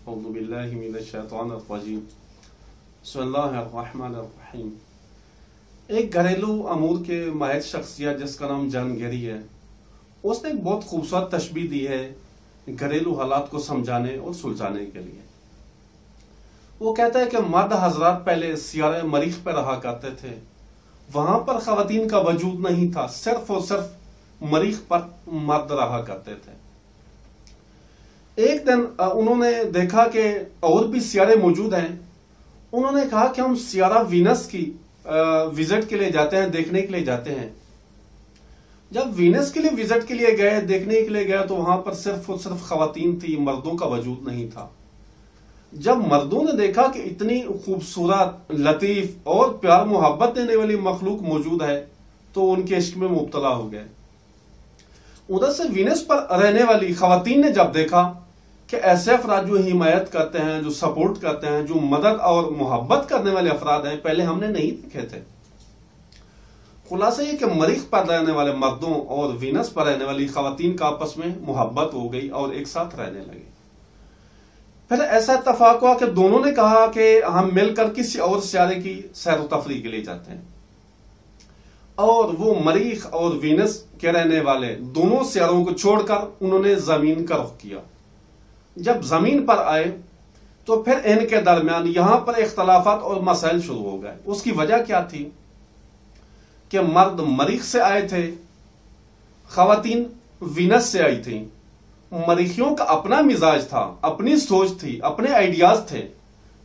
औज़ु बिल्लाहि मिनश्शैतानिर्रजीम। बिस्मिल्लाहिर्रहमानिर्रहीम। एक घरेलू अमूर के माहिर शख्सियत जिसका नाम जॉन गेरी है, उसने एक बहुत खूबसूरत तशबीह दी है घरेलू हालात को समझाने और सुलझाने के लिए। वो कहता है कि मर्द हजरात पहले सियारे मरीख पर रहा करते थे, वहां पर खवातीन का वजूद नहीं था, सिर्फ और सिर्फ मरीख पर मर्द रहा करते थे। एक दिन उन्होंने देखा कि और भी सियारे मौजूद हैं। उन्होंने कहा कि हम सियारा वीनस की विजिट के लिए जाते हैं, देखने के लिए जाते हैं। जब वीनस के लिए विजिट के लिए गए, देखने के लिए गए, तो वहां पर सिर्फ और सिर्फ खवातीन थी, मर्दों का वजूद नहीं था। जब मर्दों ने देखा कि इतनी खूबसूरत, लतीफ और प्यार मोहब्बत देने वाली मखलूक मौजूद है, तो उनके इश्क में मुब्तला हो गए। उधर से वीनस पर रहने वाली खवातीन ने जब देखा कि ऐसे अफराद जो हिमायत करते हैं, जो सपोर्ट करते हैं, जो मदद और मोहब्बत करने वाले अफराद हैं, पहले हमने नहीं देखे थे। खुलासा ये कि मरीख पर रहने वाले मर्दों और वीनस पर रहने वाली खवातीन का आपस में मोहब्बत हो गई और एक साथ रहने लगे। फिर ऐसा इत्तेफाक हुआ कि दोनों ने कहा कि हम मिलकर किसी और सियारे की सैर व तफरीह के लिए जाते हैं, और वो मरीख और वीनस के रहने वाले दोनों सियारों को छोड़कर उन्होंने जमीन का रुख किया। जब जमीन पर आए तो फिर इनके दरमियान यहां पर इख्तलाफात और मसाइल शुरू हो गए। उसकी वजह क्या थी कि मर्द मरीख से आए थे, खवातीन वीनस से आई थी। मरीखियों का अपना मिजाज था, अपनी सोच थी, अपने आइडियाज थे,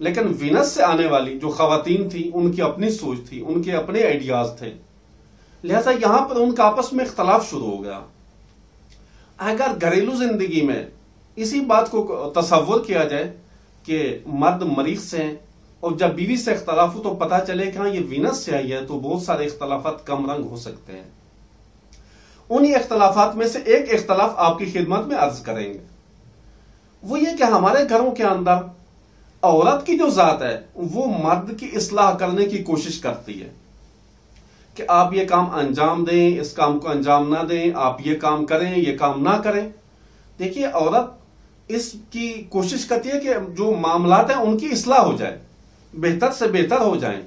लेकिन वीनस से आने वाली जो खवातीन थी उनकी अपनी सोच थी, उनके अपने आइडियाज थे। लिहाजा यहां पर उनका आपस में इख्तलाफ शुरू हो गया। अगर घरेलू जिंदगी में इसी बात को तसव्वुर किया जाए कि मर्द मरीख से हैं और जब बीवी से इख्तलाफ हो तो पता चले कि हाँ ये वीनस से आई है, तो बहुत सारे इख्तलाफात कम रंग हो सकते हैं। उन्हीं इख्तलाफात में से एक इख्तलाफ आपकी खिदमत में अर्ज करेंगे। वो ये कि हमारे घरों के अंदर औरत की जो जात है वो मर्द की इस्लाह करने की कोशिश करती है कि आप ये काम अंजाम दें, इस काम को अंजाम ना दें, आप ये काम करें, ये काम ना करें। देखिए, औरत इसकी कोशिश करती है कि जो मामलात हैं उनकी इस्लाह हो जाए, बेहतर से बेहतर हो जाए।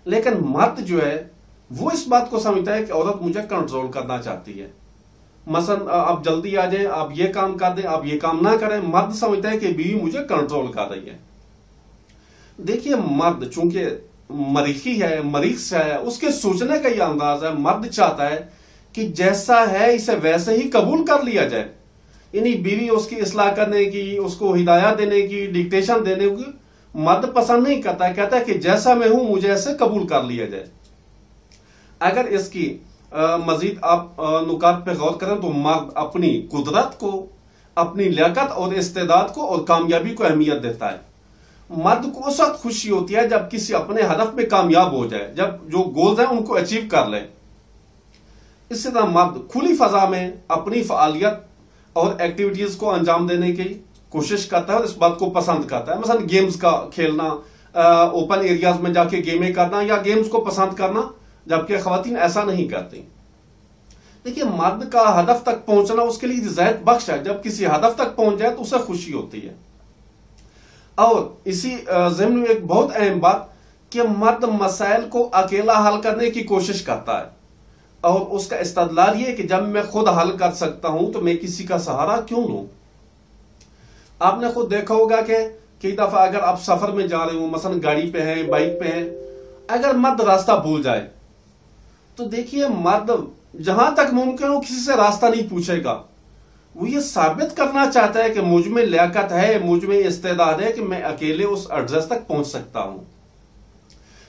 लेकिन मर्द जो है वो इस बात को समझता है कि औरत मुझे कंट्रोल करना चाहती है। मसलन आप जल्दी आ जाएं, आप ये काम कर दें, आप ये काम ना करें। मर्द समझता है कि बीवी मुझे कंट्रोल कर रही है। देखिए, मर्द चूंकि मरीखी है, मरीख से है, उसके सोचने का यह अंदाज है। मर्द चाहता है कि जैसा है इसे वैसे ही कबूल कर लिया जाए। यानी बीवी उसकी इस्लाह करने की, उसको हिदायत देने की, डिक्टेशन देने की मर्द पसंद नहीं करता। कहता है कि जैसा मैं हूं मुझे ऐसे कबूल कर लिया जाए। अगर इसकी मजीद आप नुकात पे गौर करें तो मर्द अपनी कुदरत को, अपनी लियाकत और इस्तेदाद को और कामयाबी को अहमियत देता है। मर्द को उस वक्त खुशी होती है जब किसी अपने हदफ में कामयाब हो जाए, जब जो गोल्स हैं उनको अचीव कर ले। इसी तरह मर्द खुली फजा में अपनी फ़आलियत और एक्टिविटीज को अंजाम देने की कोशिश करता है और इस बात को पसंद करता है। मसलन गेम्स का खेलना, ओपन एरियाज में जाके गेमें करना या गेम्स को पसंद करना, जबकि खवातीन ऐसा नहीं करती। देखिए, मर्द का हदफ तक पहुंचना उसके लिए ज़ैत बख्श है। जब किसी हदफ तक पहुंच जाए तो उसे खुशी होती है। और इसी ज़िम्न में एक बहुत अहम बात कि मर्द मसाइल को अकेला हल करने की कोशिश करता है और उसका इस्तदलाल ये कि जब मैं खुद हल कर सकता हूं तो मैं किसी का सहारा क्यों लूं। आपने खुद देखा होगा कि कई दफा अगर आप सफर में जा रहे हो, मसलन गाड़ी पे हैं, बाइक पे हैं, अगर मर्द रास्ता भूल जाए तो देखिए, मर्द जहां तक मुमकिन हो किसी से रास्ता नहीं पूछेगा। वो ये साबित करना चाहता है कि मुझ में लियाकत है, मुझ में इस्तेदाद है कि मैं अकेले उस एड्रेस तक पहुंच सकता हूं।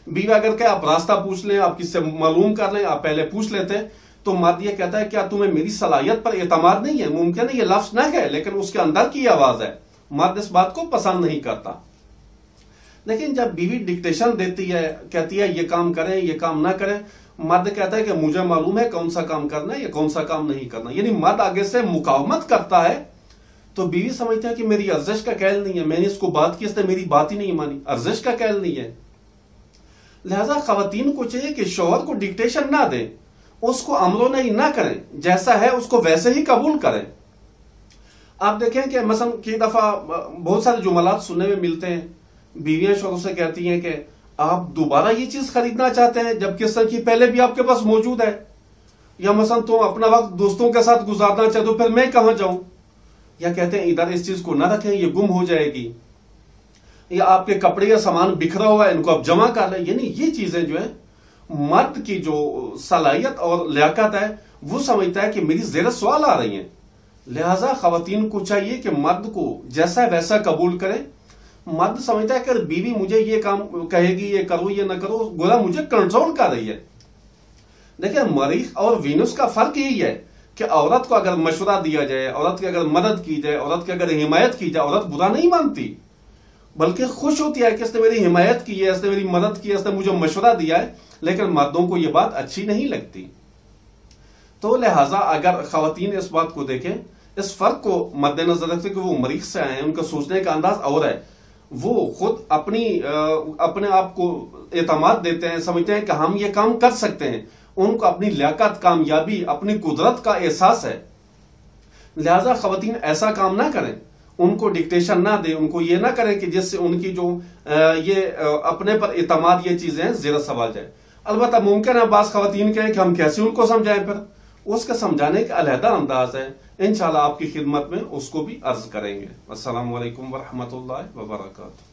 बीवी अगर क्या आप रास्ता पूछ लें, आप किससे मालूम कर लें, आप पहले पूछ लेते हैं, तो मर्द ये कहता है क्या तुम्हें मेरी सलाहियत पर एतमाद नहीं है। मुमकिन है ये लफ्ज न है, लेकिन उसके अंदर की आवाज है। मर्द इस बात को पसंद नहीं करता। लेकिन जब बीवी डिक्टेशन देती है, कहती है ये काम करें, ये काम ना करें, मर्द कहता है कि मुझे मालूम है कौन सा काम करना है या कौन सा काम नहीं करना। यानी मर्द आगे से मुकावमत करता है तो बीवी समझती है कि मेरी अर्जिश का कैल नहीं है, मैंने इसको बात की, इसने मेरी बात ही नहीं मानी, अर्जिश का कैल नहीं है। लिहाजा खवातीन को चाहिए कि शौहर को डिक्टेशन ना दें, उसको अमलो नहीं ना करें, जैसा है उसको वैसे ही कबूल करें। आप देखें कि मसलन कई दफा बहुत सारे जुमलात सुनने में मिलते हैं, बीवियां शौहरों से कहती हैं कि आप दोबारा ये चीज खरीदना चाहते हैं जबकि इस तरह की पहले भी आपके पास मौजूद है, या मसलन तुम अपना वक्त दोस्तों के साथ गुजारना चाहते हो, फिर मैं कहां जाऊं, या कहते हैं इधर इस चीज को ना रखें ये गुम हो जाएगी, या आपके कपड़े या सामान बिखरा हुआ है इनको आप जमा कर लें। यानी ये चीजें जो है मर्द की जो सलाहियत और लियाकत है वो समझता है कि मेरी ज़ेर सवाल आ रही है, लिहाजा खवातीन को चाहिए कि मर्द को जैसा वैसा कबूल करे। मर्द समझता है कि अगर बीवी मुझे ये काम कहेगी ये करो ये ना करो, गोया मुझे कंट्रोल कर रही है। देखिए मरीख और वीनस का फर्क यही है कि औरत को अगर मशवरा दिया जाए, औरत की अगर मदद की जाए, औरत की अगर हिमायत की जाए, औरत बुरा नहीं मानती बल्कि खुश होती है कि इसने मेरी हिमायत की है, इसने मेरी मदद की है, इसने मुझे मशवरा दिया है। लेकिन मर्दों को यह बात अच्छी नहीं लगती। तो लिहाजा अगर खवातीन इस बात को देखें, इस फर्क को मद्देनजर रखते कि वो मरीख से आए हैं, उनका सोचने का अंदाज और है, वो खुद अपने आप को एतमाद देते हैं, समझते हैं कि हम ये काम कर सकते हैं, उनको अपनी लियाकत, कामयाबी, अपनी कुदरत का एहसास है। लिहाजा खवातीन ऐसा काम ना करें, उनको डिक्टेशन ना दें, उनको ये ना करें कि जिससे उनकी जो ये अपने पर एतमाद ये चीजें ज़ेर सवाल जाए। अलबत्ता मुमकिन है बास खवातीन कहें कि हम कैसे उनको समझाएं, फिर उसका समझाने का अलहदा अंदाज है, इंशाल्लाह आपकी खिदमत में उसको भी अर्ज करेंगे। अस्सलामु अलैकुम वरहमतुल्लाहि वबरकातुहू।